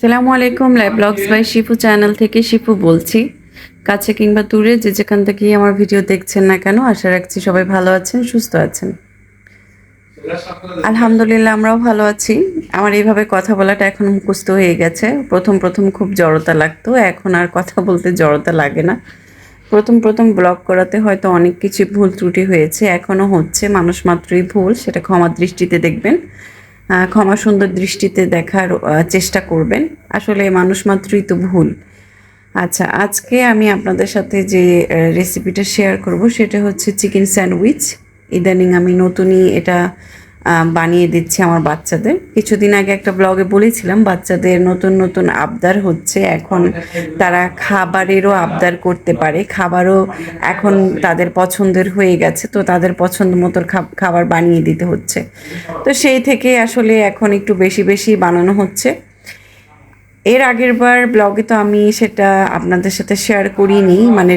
সালামু আলাইকুম। Live blogs by Shifu channel থেকে শিফু বলছি। কাছে কিংবা দূরে যে যেখান থেকেই আমার ভিডিও দেখছেন না কেন, আশা রাখছি সবাই ভালো আছেন, সুস্থ আছেন। আলহামদুলিল্লাহ, আমরাও ভালো আছি। আমার এইভাবে কথা বলাটা এখন মুখস্থ হয়ে গেছে। প্রথম প্রথম খুব জড়তা লাগতো, এখন আর কথা বলতে জড়তা লাগে না। প্রথম প্রথম ব্লগ করাতে হয়তো অনেক কিছু ভুল ত্রুটি হয়েছে, এখনও হচ্ছে। মানুষ মাত্রই ভুল, সেটা ক্ষমার দৃষ্টিতে দেখবেন, ক্ষমা সুন্দর দৃষ্টিতে দেখার চেষ্টা করবেন। আসলে মানুষ মাত্রই তো ভুল। আচ্ছা, আজকে আমি আপনাদের সাথে যে রেসিপিটা শেয়ার করব সেটা হচ্ছে চিকেন স্যান্ডউইচ। ইদানিং আমি নতুনই এটা বানিয়ে দিচ্ছি আমার বাচ্চাদের। কিছুদিন আগে একটা ব্লগে বলেছিলাম বাচ্চাদের নতুন নতুন আবদার হচ্ছে, এখন তারা খাবারেরও আবদার করতে পারে, খাবারও এখন তাদের পছন্দের হয়ে গেছে, তো তাদের পছন্দ মতো খাবার বানিয়ে দিতে হচ্ছে। তো সেই থেকে আসলে এখন একটু বেশি বেশি বানানো হচ্ছে। এর আগের বার ব্লগে তো আমি সেটা আপনাদের সাথে শেয়ার করিনি, মানে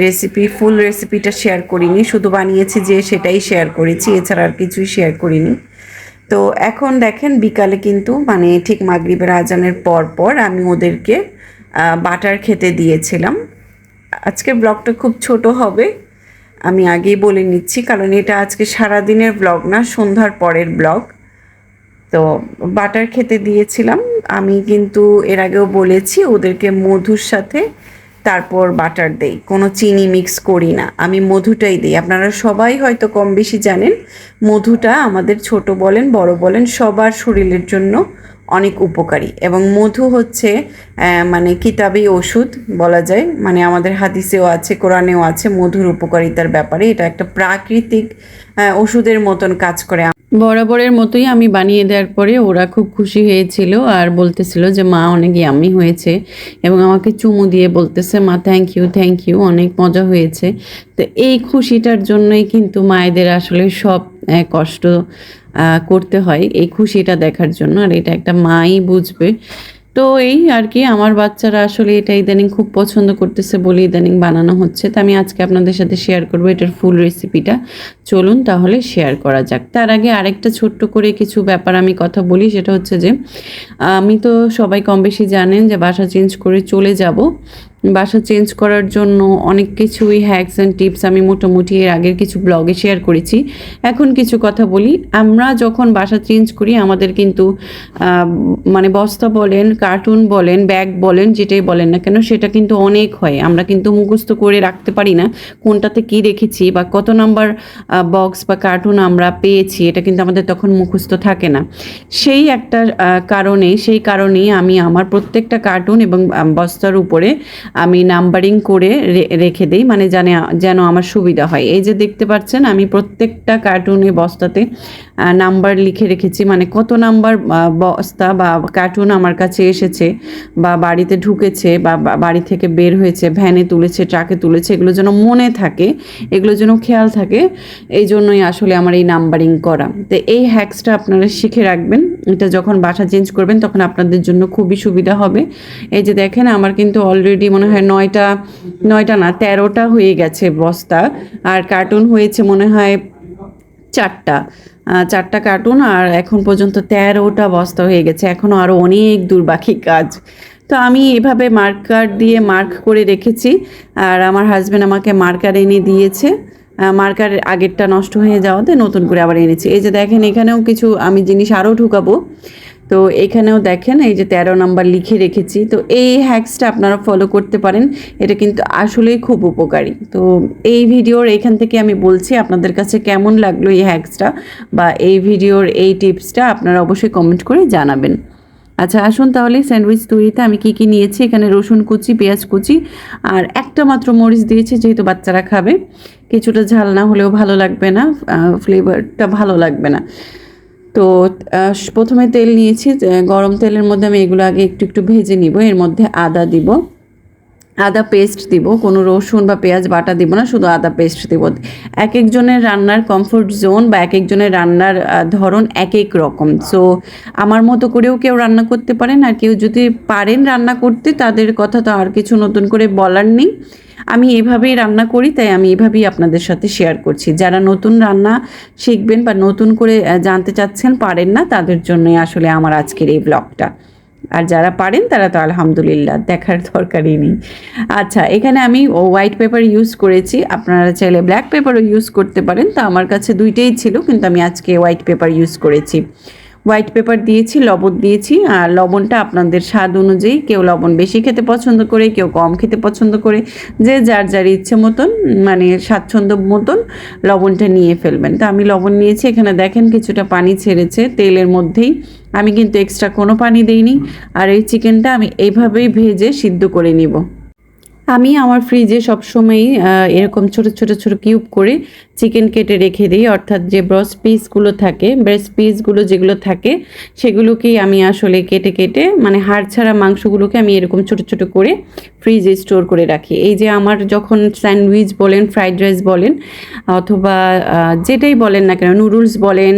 ফুল রেসিপিটা শেয়ার করিনি, শুধু বানিয়েছি যে সেটাই শেয়ার করেছি, এছাড়া আর কিছুই শেয়ার করিনি। তো এখন দেখেন বিকালে কিন্তু মানে ঠিক মাগরিবের আজানের পর পর আমি ওদেরকে বাটার খেতে দিয়েছিলাম। আজকে ব্লগটা খুব ছোট হবে, আমি আগেই বলে নিচ্ছি, কারণ এটা আজকে সারাদিনের ব্লগ না, সন্ধ্যার পরের ব্লগ। তো বাটার খেতে দিয়েছিলাম। আমি কিন্তু এর আগেও বলেছি ওদেরকে মধুর সাথে তারপর বাটার দেই, কোনো চিনি মিক্স করি না, আমি মধুটাই দিই। আপনারা সবাই হয়তো কম বেশি জানেন মধুটা আমাদের ছোট বলেন বড় বলেন সবার শরীরের জন্য অনেক উপকারী, এবং মধু হচ্ছে মানে কিতাবি ওষুধ বলা যায়, মানে আমাদের হাদিসেও আছে, কোরআনেও আছে মধুর উপকারিতার ব্যাপারে। এটা একটা প্রাকৃতিক ওষুধের মতন কাজ করে। বরাবরের মতোই আমি বানিয়ে দেওয়ার পরে ওরা খুব খুশি হয়েছিল আর বলতেছিল যে মা অনেক ইয়ামি হয়েছে, এবং আমাকে চুমু দিয়ে বলতেছে মা থ্যাংক ইউ, অনেক মজা হয়েছে। তো এই খুশিটার জন্যই কিন্তু মায়েদের আসলে সব কষ্ট করতে হয় এই খুশিটা দেখার জন্য, আর এটা একটা মাই বুঝবে। তো এই আর কি, আমার বাচ্চারা আসলে এটা ইদানিং খুব পছন্দ করতেছে বলে ইদানিং বানানো হচ্ছে। তো আমি আজকে আপনাদের সাথে শেয়ার করবো এটার ফুল রেসিপিটা। চলুন তাহলে শেয়ার করা যাক। তার আগে আরেকটা ছোট্ট করে কিছু ব্যাপার আমি কথা বলি, সেটা হচ্ছে যে আমি তো সবাই কম বেশি জানেন যে বাসা চেঞ্জ করে চলে যাব। বাসা চেঞ্জ করার জন্য অনেক কিছুই হ্যাকস অ্যান্ড টিপস আমি মোটামুটি এর আগের কিছু ব্লগে শেয়ার করেছি। এখন কিছু কথা বলি। আমরা যখন বাসা চেঞ্জ করি আমাদের কিন্তু মানে বস্তা বলেন, কার্টুন বলেন, ব্যাগ বলেন, যেটাই বলেন না কেন সেটা কিন্তু অনেক হয়। আমরা কিন্তু মুখস্থ করে রাখতে পারি না কোনটাতে কী রেখেছি বা কত নাম্বার বক্স বা কার্টুন আমরা পেয়েছি, এটা কিন্তু আমাদের তখন মুখস্থ থাকে না। সেই একটা সেই কারণেই আমি আমার প্রত্যেকটা কার্টুন এবং বস্তার উপরে আমি নাম্বারিং করে রেখে দিই, মানে যেন আমার সুবিধা হয়। এই যে দেখতে পাচ্ছেন আমি প্রত্যেকটা কার্টুনে বস্তাতে নাম্বার লিখে রেখেছি, মানে কত নাম্বার বস্তা বা কার্টুন আমার কাছে এসেছে বা বাড়িতে ঢুকেছে বা বাড়ি থেকে বের হয়েছে, ভ্যানে তুলেছে, ট্রাকে তুলেছে, এগুলো যেন মনে থাকে, এগুলো যেন খেয়াল থাকে। এই জন্যই আসলে আমার এই নাম্বারিং করা। তো এই হ্যাক্সটা আপনারা শিখে রাখবেন, এটা যখন বাসা চেঞ্জ করবেন তখন আপনাদের জন্য খুবই সুবিধা হবে। এই যে দেখেন আমার কিন্তু অলরেডি মনে হয় 9টা না 13টা হয়ে গেছে বস্তা, আর কার্টুন হয়েছে মনে হয় 4টা কার্টুন, আর এখন পর্যন্ত 13টা বস্তা হয়ে গেছে। এখনও আরও অনেক দূর বাকি কাজ। তো আমি এভাবে মার্কার দিয়ে মার্ক করে রেখেছি, আর আমার হাজব্যান্ড আমাকে মার্কার এনে দিয়েছে। মার্কার আগেরটা নষ্ট হয়ে যাওয়াতে নতুন করে আবার এনেছি। এই যে দেখেন এখানেও কিছু আমি জিনিস আরও ঢুকাবো। তো এখানেও দেখেন এই যে 13 নাম্বার লিখে রেখেছি। তো এই হ্যাক্সটা আপনারা ফলো করতে পারেন, এটা কিন্তু আসলেই খুব উপকারী। তো এই ভিডিওর এখান থেকে আমি বলছি আপনাদের কাছে কেমন লাগলো এই হ্যাক্সটা বা এই ভিডিওর এই টিপসটা, আপনারা অবশ্যই কমেন্ট করে জানাবেন। আচ্ছা আসুন তাহলে স্যান্ডউইচ তৈরিতে আমি কি কি নিয়েছি। এখানে রসুন কুচি, পেঁয়াজ কুচি, আর একটা মাত্র মরিচ দিয়েছি যেহেতু বাচ্চারা খাবে। কিছুটা ঝাল না হলেও ভালো লাগবে না, ফ্লেভারটা ভালো লাগবে না। তো প্রথমে তেল নিয়েছি, গরম তেলের মধ্যে আমি এগুলো আগে একটু একটু ভেজে নিব। এর মধ্যে আদা দিব, আদা পেস্ট দিব, কোনো রসুন বা পেঁয়াজ বাটা দিব না, শুধু আদা পেস্ট দিব। এক একজনের রান্নার কমফোর্ট জোন বা এক একজনের রান্নার ধরন এক এক রকম। সো আমার মতো করেও কেউ রান্না করতে পারেন, আর কেউ যদি পারেন রান্না করতে তাদের কথা তো আর কিছু নতুন করে বলার নেই। আমি এভাবেই রান্না করি, তাই আমি এভাবেই আপনাদের সাথে শেয়ার করছি। যারা নতুন রান্না শিখবেন বা নতুন করে জানতে চাচ্ছেন পারেন না, তাদের জন্যই আসলে আমার আজকের এই ব্লগটা। আর যারা পারেন তারা তো আলহামদুলিল্লাহ, দেখার দরকারই নেই। আচ্ছা, এখানে আমি হোয়াইট পেপার ইউজ করেছি, আপনারা চাইলে ব্ল্যাক পেপারও ইউজ করতে পারেন। তো আমার কাছে দুইটাই ছিল, কিন্তু আমি আজকে হোয়াইট পেপার ইউজ করেছি। হোয়াইট পেপার দিয়েছি, লবণ দিয়েছি, আর লবণটা আপনাদের স্বাদ অনুযায়ী, কেউ লবণ বেশি খেতে পছন্দ করে, কেউ কম খেতে পছন্দ করে, যে যার যার ইচ্ছে মতন মানে স্বাচ্ছন্দ্য মতন লবণটা নিয়ে ফেলবেন। তো আমি লবণ নিয়েছি, এখানে দেখেন কিছুটা পানি ছেড়েছে তেলের মধ্যেই, আমি কিন্তু এক্সট্রা কোনো পানি দিইনি। আর এই চিকেনটা আমি এইভাবেই ভেজে সিদ্ধ করে নিব। আমি আমার ফ্রিজে সবসময়ই এরকম ছোট ছোট ছোট কিউব করে চিকেন কেটে রেখে দিই, অর্থাৎ যে ব্রেস্ট পিসগুলো যেগুলো থাকে সেগুলোকেই আমি আসলে কেটে কেটে মানে হাড় ছাড়া মাংসগুলোকে আমি এরকম ছোট ছোট করে ফ্রিজে স্টোর করে রাখি। এই যে আমার যখন স্যান্ডউইচ বলেন, ফ্রাইড রাইস বলেন, অথবা যেটাই বলেন না কেন, নুডলস বলেন,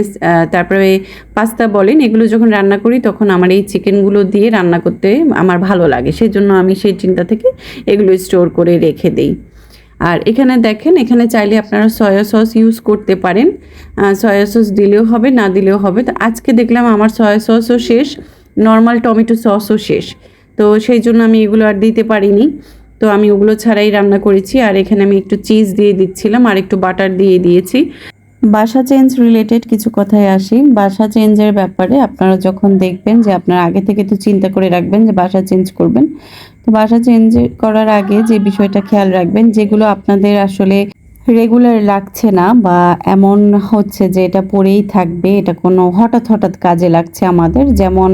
তারপরে পাস্তা বলেন, এগুলো যখন রান্না করি তখন আমার এই চিকেনগুলো দিয়ে রান্না করতে আমার ভালো লাগে, সেই জন্য আমি সেই চিন্তা থেকে এগুলো স্টোর করে রেখে দিই। আর এখানে দেখেন, এখানে চাইলে আপনারা সয়া সস ইউজ করতে পারেন, সয়া সস দিলেও হবে, না দিলেও হবে। তো আজকে দেখলাম আমার সয়া সসও শেষ, নর্মাল টমেটো সসও শেষ, তো সেই জন্য আমি এগুলো আর দিতে পারিনি। তো আমি ওগুলো ছাড়াই রান্না করেছি। আর এখানে আমি একটু চিজ দিয়ে দিচ্ছিলাম আর একটু বাটার দিয়ে দিয়েছি। বাসা চেঞ্জ রিলেটেড কিছু কথায় আসি। বাসা চেঞ্জের ব্যাপারে আপনারা যখন দেখবেন যে আপনারা আগে থেকে তো চিন্তা করে রাখবেন যে বাসা চেঞ্জ করবেন, তো বাসা চেঞ্জ করার আগে যে বিষয়টা খেয়াল রাখবেন, যেগুলো আপনাদের আসলে রেগুলার লাগছে না বা এমন হচ্ছে যে এটা পড়েই থাকবে, এটা কোনো হঠাৎ হঠাৎ কাজে লাগছে আমাদের, যেমন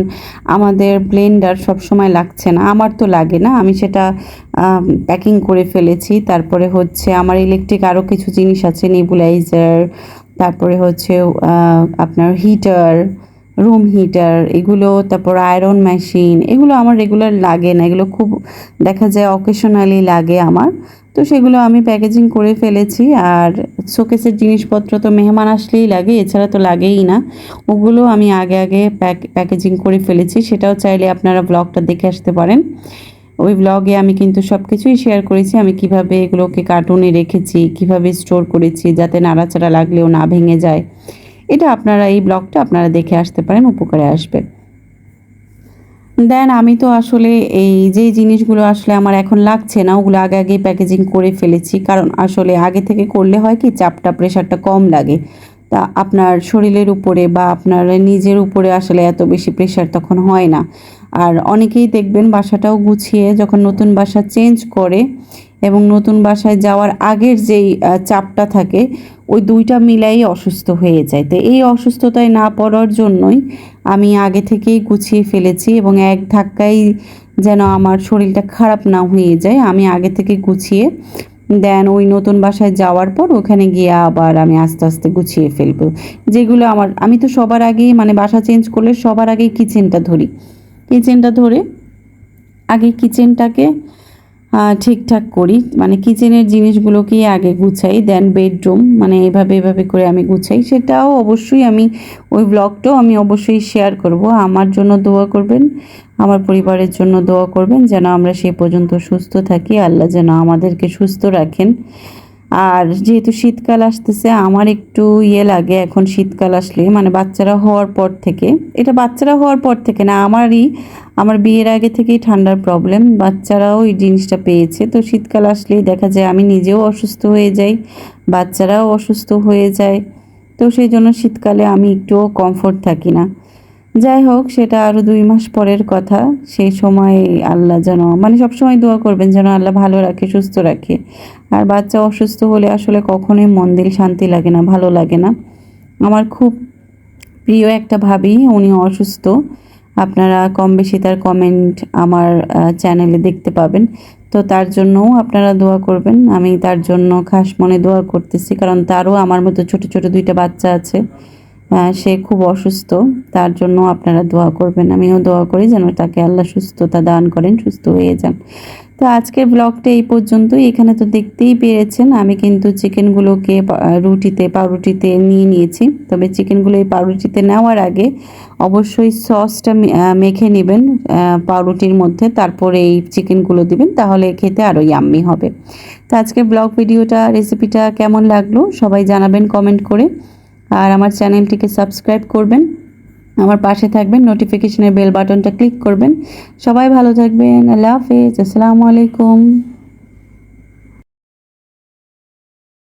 আমাদের ব্লেন্ডার সব সময় লাগছে না, আমার তো লাগে না, আমি সেটা প্যাকিং করে ফেলেছি। তারপরে হচ্ছে আমার ইলেকট্রিক আরও কিছু জিনিস আছে, নেবুলাইজার, তারপরে হচ্ছে আপনার হিটার, রুম হিটার, এগুলো, তারপর আয়রন মেশিন, এগুলো আমার রেগুলার লাগে না, এগুলো খুব দেখা যায় অকেশনালি লাগে আমার, তো সেগুলো আমি প্যাকেজিং করে ফেলেছি। আর শোকেসের জিনিসপত্র তো মেহমান আসলেই লাগে, এছাড়া তো লাগেই না, ওগুলো আমি আগে আগে প্যাকেজিং করে ফেলেছি। সেটাও চাইলে আপনারা ব্লগটা দেখে আসতে পারেন। ওই ব্লগে আমি কিন্তু সব কিছুই শেয়ার করেছি, আমি কিভাবে এগুলোকে কার্টুনে রেখেছি, কিভাবে স্টোর করেছি যাতে নাড়াচাড়া লাগলেও না ভেঙে যায়। এটা আপনারা এই ব্লগটা আপনারা দেখে আসতে পারেন, উপকারে আসবে। দেন আমি তো আসলে এই যে জিনিসগুলো আসলে আমার এখন লাগছে না, ওগুলো আগে আগেই প্যাকেজিং করে ফেলেছি, কারণ আসলে আগে থেকে করলে হয় কি চাপটা, প্রেশারটা কম লাগে, তা আপনার শরীরের উপরে বা আপনার নিজের উপরে আসলে এত বেশি প্রেশার তখন হয় না। আর অনেকেই দেখবেন বাসাটাও গুছিয়ে যখন নতুন বাসা চেঞ্জ করে এবং নতুন বাসায় যাওয়ার আগের যেই চাপটা থাকে, ওই দুইটা মিলাই অসুস্থ হয়ে যায়। তো এই অসুস্থতায় না পড়ার জন্যই আমি আগে থেকেই গুছিয়ে ফেলেছি, এবং এক ধাক্কায় যেন আমার শরীরটা খারাপ না হয়ে যায়, আমি আগে থেকে গুছিয়ে দেন ওই নতুন বাসায় যাওয়ার পর ওখানে গিয়ে আবার আমি আস্তে আস্তে গুছিয়ে ফেলবো। যেগুলো আমি তো সবার আগেই মানে বাসা চেঞ্জ করলে সবার আগেই কিচেনটা ধরে আগে কিচেনটাকে ঠিকঠাক করি, মানে কিচেনের জিনিসগুলোকেই আগে গুছাই, দেন বেডরুম, মানে এভাবে করে আমি গুছাই। সেটাও অবশ্যই আমি ওই ব্লগটাও আমি অবশ্যই শেয়ার করব। আমার জন্য দোয়া করবেন, আমার পরিবারের জন্য দোয়া করবেন যেন আমরা সে পর্যন্ত সুস্থ থাকি, আল্লাহ যেন আমাদেরকে সুস্থ রাখেন। আর যেহেতু শীতকাল আসতেছে, আমার একটু লাগে এখন শীতকাল আসলে, মানে বাচ্চারা হওয়ার পর থেকে, এটা বাচ্চারা হওয়ার পর থেকে না, আমার বিয়ের আগে থেকেই ঠান্ডার প্রবলেম, বাচ্চারাও এই জিনিসটা পেয়েছে। তো শীতকাল আসলেই দেখা যায় আমি নিজেও অসুস্থ হয়ে যাই, বাচ্চারাও অসুস্থ হয়ে যায়, তো সেই জন্য শীতকালে আমি একটুও কমফোর্ট থাকি না। যাই হোক, সেটা আরও 2 মাস পরের কথা, সেই সময় আল্লাহ যেন মানে সবসময় দোয়া করবেন যেন আল্লাহ ভালো রাখে, সুস্থ রাখে। আর বাচ্চা অসুস্থ হলে আসলে কখনোই মন দিল শান্তি লাগে না, ভালো লাগে না। আমার খুব প্রিয় একটা ভাবি, উনি অসুস্থ, আপনারা কম বেশি তার কমেন্ট আমার চ্যানেলে দেখতে পাবেন, তো তার জন্যও আপনারা দোয়া করবেন। আমি তার জন্য খাস মনে দোয়া করতেছি, কারণ তারও আমার মতো ছোট ছোট 2টা বাচ্চা আছে, সে খুব অসুস্থ, তার জন্য আপনারা দোয়া করবেন। আমিও দোয়া করি যেন তাকে আল্লাহ সুস্থতা দান করেন, সুস্থ হয়ে যান। তো আজকের ব্লগটা এই পর্যন্তই। এখানে তো দেখতেই পেরেছেন আমি কিন্তু চিকেনগুলোকে পাউরুটিতে নিয়ে নিয়েছি। তবে চিকেনগুলো এই পাউরুটিতে নেওয়ার আগে অবশ্যই সসটা মেখে নেবেন পাউরুটির মধ্যে, তারপরে এই চিকেনগুলো দিবেন, তাহলে খেতে আরও ইয়াম্মি হবে। তো আজকের ব্লগ রেসিপিটা কেমন লাগলো সবাই জানাবেন কমেন্ট করে, আর আমার চ্যানেলটিকে সাবস্ক্রাইব করবেন। আমার পাশে থাকবেন, নোটিফিকেশনের বেল বাটনটা ক্লিক করবেন। সবাই ভালো থাকবেন। আল্লাহ হাফেজ, আসসালামু আলাইকুম।